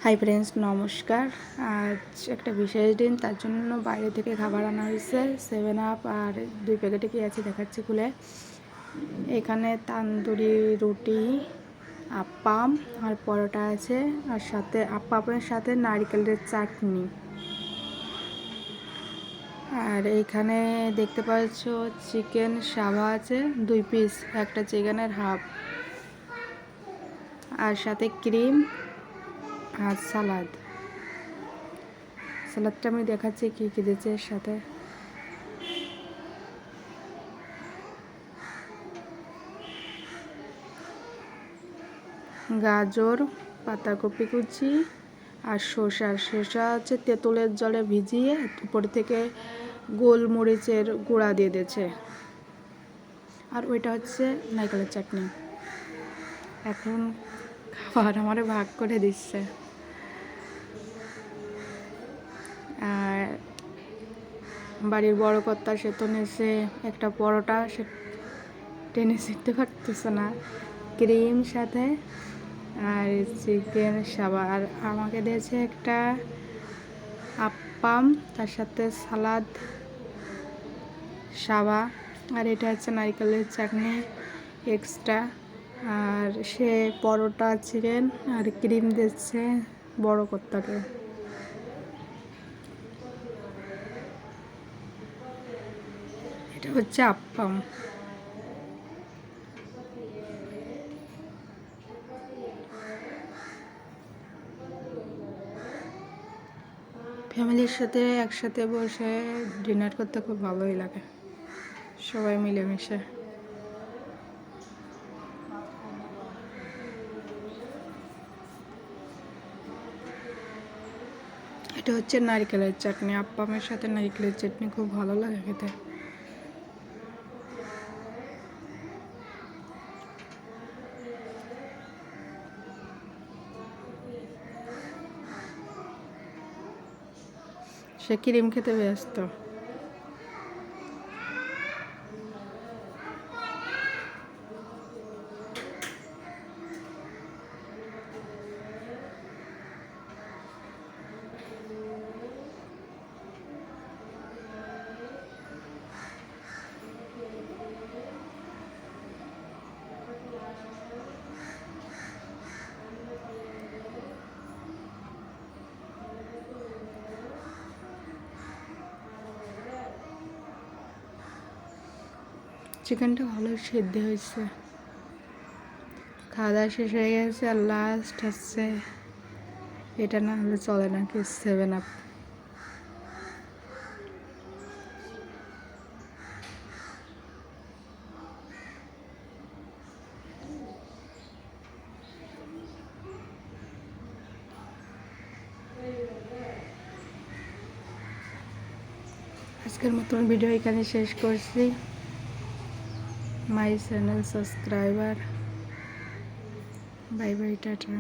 Hi friends, নমস্কার। আজ একটা বিশেষ দিন, তার জন্য বাইরে থেকে খাবার আনা হয়েছে। 7 আপ আর 2 প্যাকেটে কি আছে দেখাচ্ছি খুলে। এখানে তান্দুরি রুটি, আপ্পাম আর পরোটা আছে, আর সাথে আপ্পামের সাথে নারকেলের চাটনি। আর এইখানে দেখতে পাচ্ছ চিকেন সাভা আছে 2 পিস, একটা চিকেনের হাফ, আর সাথে ক্রিম আর সালাদটা আমি দেখাচ্ছি কী কী দিয়েছে এর সাথে। গাজর, পাতাকপি কুচি আর শসা হচ্ছে তেঁতুলের জলে ভিজিয়ে উপর থেকে গোলমরিচের গুঁড়া দিয়ে দিয়েছে। আর ওইটা হচ্ছে নারকেলের চাটনি। এখন খাবার আমারে ভাগ করে দিচ্ছে। আর বাড়ির বড় কর্তা সে তো নিয়েছে একটা পরোটা, সে টেনে শিখতে পারতেছে না, ক্রিম সাথে আর চিকেন সাবা। আর আমাকে দিয়েছে একটা আপ্পাম, তার সাথে সালাদ সাবা, আর এটা হচ্ছে নারকেলের চাটনি এক্সট্রা। আর সে পরোটা চিকেন আর ক্রিম দিচ্ছে বড় কর্তাকে। এটা হচ্ছে আপ্পাম। ফ্যামিলির সাথে একসাথে বসে ডিনার করতে খুব ভালোই লাগে, সবাই মিলেমিশে। এটা হচ্ছে নারকেলের চাটনি। আপ্পামের সাথে নারকেলের চাটনি খুব ভালো লাগে খেতে। সে ক্রিম খেতে ব্যস্ত। চিকেনটা ভালো সেদ্ধ হয়েছে। খাওয়া দাওয়া শেষ হয়ে গেছে, আর লাস্ট হচ্ছে এটা না হলে চলে না, কি 7 আপ। আজকের মতন ভিডিও এখানে শেষ করছি। My channel subscriber, bye bye, tata.